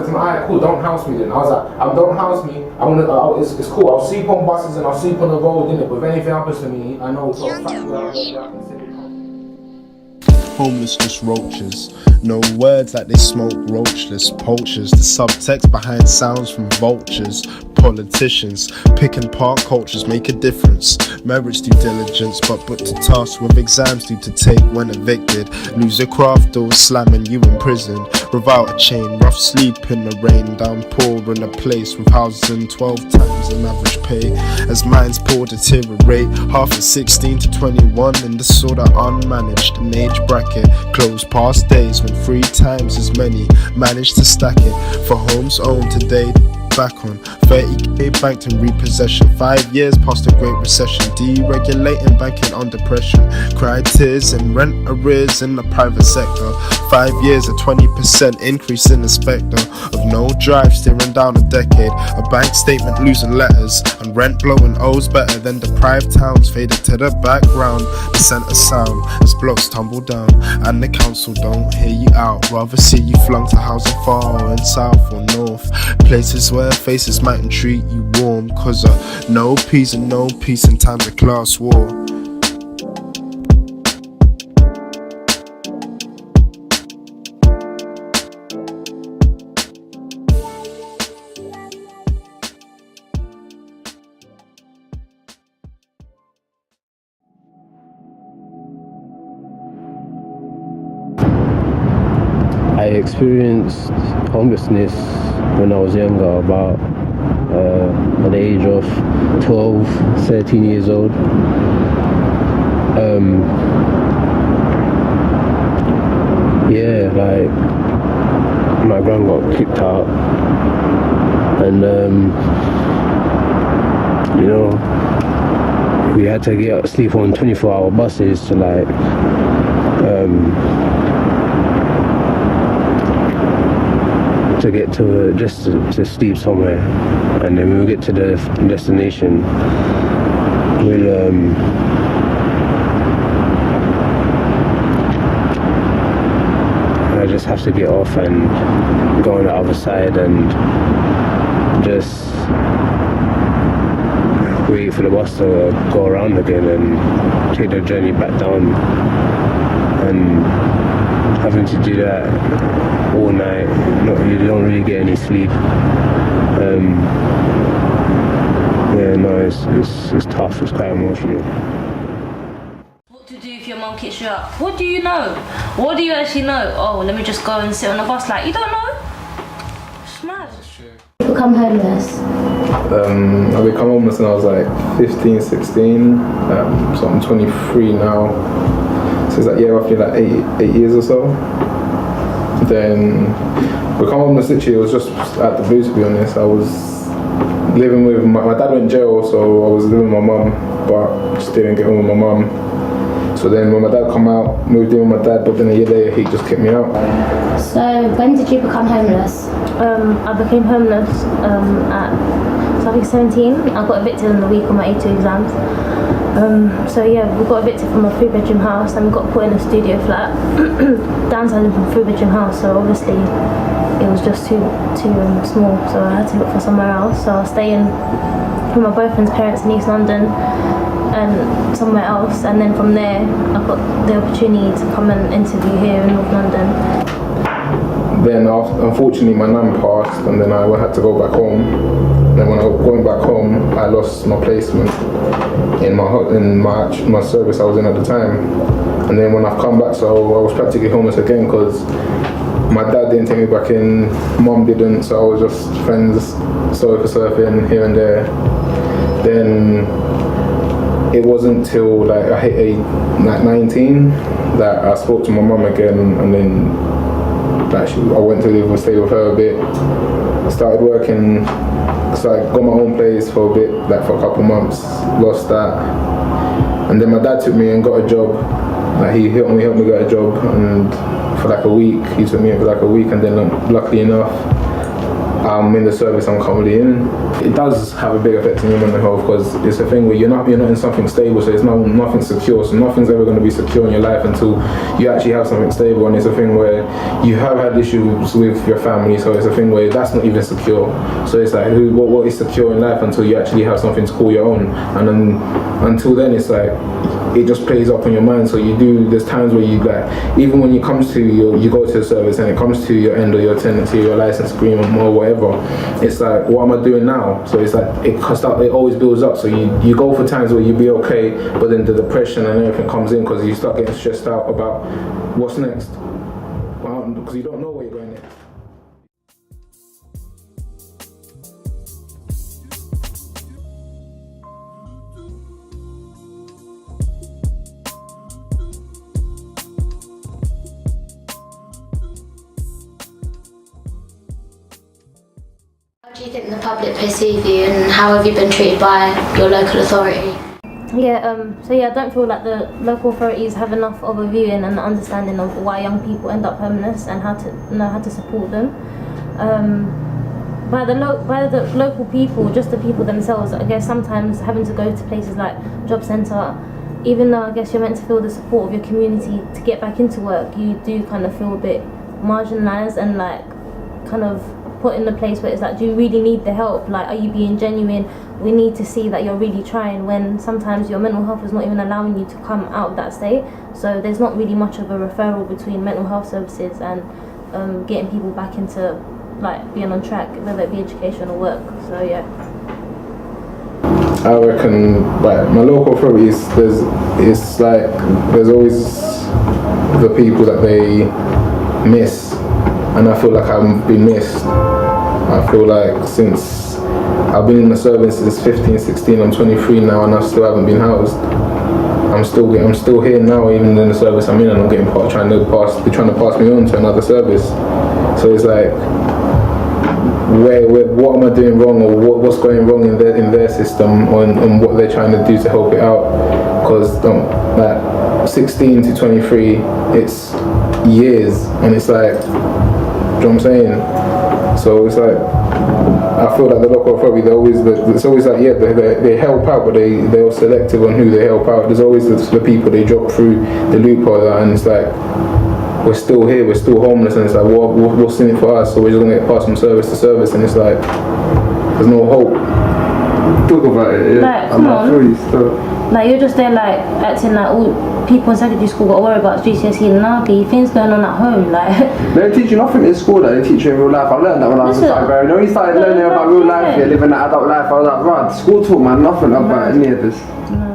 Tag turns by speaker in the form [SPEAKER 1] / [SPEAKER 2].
[SPEAKER 1] said to him, alright, cool, don't house me then. I was like, don't house me. It's cool. I'll sleep on buses and I'll sleep on the road, innit? But if anything happens to me, I know it's all
[SPEAKER 2] Homelessness roaches, no words like they smoke roachless poachers. The subtext behind sounds from vultures. Politicians pick and park cultures make a difference. Merits due diligence, but put to task with exams due to take when evicted. Lose your craft or slamming you in prison without a chain. Rough sleep in the rain, downpour in a place with housing 12 times an average pay. As minds poor deteriorate, half of 16 to 21 in the sort of unmanaged an age bracket. Close past days when 3 times as many managed to stack it. For homes owned today, back on 30k banked in repossession. 5 years past the Great Recession, deregulating banking on depression. Cried tears and rent arrears in the private sector. 5 years, a 20% increase in the spectre of no drive steering down a decade. A bank statement losing letters and rent blowing O's better than deprived towns faded to the background. The centre sound as blocks tumble down and the council don't hear you out. Rather see you flung to housing far in south or north, places where faces mightn't treat you warm, cause of no peace and no peace in times of class war.
[SPEAKER 3] I experienced homelessness when I was younger, about at the age of 12, 13 years old. Like my gran got kicked out, and we had to sleep on 24-hour buses to to get to to sleep somewhere, and then when we get to the destination, I just have to get off and go on the other side and just wait for the bus to go around again and take the journey back down, and having to do that all night, you don't really get any sleep. It's tough, it's quite emotional.
[SPEAKER 4] What to do if your mum kicks you out? What do you know? What do you actually know? Oh, let me just go and sit on the bus. Like, you don't know? It's mad.
[SPEAKER 5] You become homeless?
[SPEAKER 1] I become homeless when I was like 15, 16, so I'm 23 now. So it's roughly 8 years or so. Then become homeless literally, it was just at the blue, to be honest. I was living with my dad went in jail, so I was living with my mum, but just didn't get on with my mum. So then when my dad come out, moved in with my dad, but then a year later he just kicked me out.
[SPEAKER 5] So when did you become homeless?
[SPEAKER 4] I became homeless at, I think 17. I got evicted in the week of my A2 exams. We got evicted from a 3-bedroom house and we got put in a studio flat. Downsizing from a 3-bedroom house, so obviously it was just too small, so I had to look for somewhere else. So I was staying with my boyfriend's parents in East London and somewhere else, and then from there I got the opportunity to come and interview here in North London.
[SPEAKER 1] Then unfortunately my nan passed, and then I had to go back home. Then when I was going back home, I lost my placement in my service I was in at the time. And then when I've come back, so I was practically homeless again because my dad didn't take me back in, mum didn't, so I was just friends, sorry for surfing here and there. Then it wasn't till I hit 19 that I spoke to my mum again, and then I went to live and stay with her a bit. I started working, so I got my own place for a bit, for a couple months, lost that. And then my dad took me and got a job. He helped me get a job, and for a week, he took me in for a week, and then luckily enough, I'm in the service I'm currently in. It does have a big effect on your mental health because it's a thing where you're not in something stable, so it's nothing secure, so nothing's ever going to be secure in your life until you actually have something stable. And it's a thing where you have had issues with your family, so it's a thing where that's not even secure. So it's like, what is secure in life until you actually have something to call your own? And then until then, it's like, it just plays up in your mind. So there's times where you like, even when it comes to you go to the service and it comes to your end or your tenancy or your license agreement or whatever, it's like, what am I doing now? So it's like, it always builds up. So you go for times where you be okay, but then the depression and everything comes in because you start getting stressed out about what's next, because you don't know where you're going next.
[SPEAKER 5] How do you think the public perceive you, and how have you been treated by your local authority?
[SPEAKER 4] So I don't feel like the local authorities have enough of a viewing and understanding of why young people end up homeless and how to know how to support them. By the local people, just the people themselves, I guess sometimes having to go to places like job centre, even though I guess you're meant to feel the support of your community to get back into work, you do kind of feel a bit marginalised and like kind of put in the place where it's like, do you really need the help? Like, are you being genuine? We need to see that you're really trying, when sometimes your mental health is not even allowing you to come out of that state. So there's not really much of a referral between mental health services and getting people back into like being on track, whether it be education or work. So yeah.
[SPEAKER 1] I reckon, like, my local authorities, there's always the people that they miss, and I feel like I've been missed. I feel like since I've been in the service since 15, 16, I'm 23 now, and I still haven't been housed. I'm still here now, even in the service I'm in, and I'm getting trying to pass me on to another service. So it's like, what am I doing wrong, or what's going wrong in their system, and what they're trying to do to help it out? Because like 16 to 23, it's years, and it's like, do you know what I'm saying? So it's like, I feel like the local authority, it's always like, yeah, they help out, but they're selective on who they help out. There's always the people they drop through the loophole, and it's like, we're still here, we're still homeless, and it's like, what's in it for us? So we're just gonna get passed from service to service, and it's like, there's no hope.
[SPEAKER 6] Talk about it, yeah.
[SPEAKER 4] Like, come on. Like, you're just there like acting like all people in secondary school got to worry about GCSE and NAPI, things going on at home, like.
[SPEAKER 6] They don't teach you nothing in school that they teach you in real life. I learned that when I was started growing. When you started learning about real life, living that adult life, I was like, right, school talk, man, nothing about any of this.
[SPEAKER 4] No.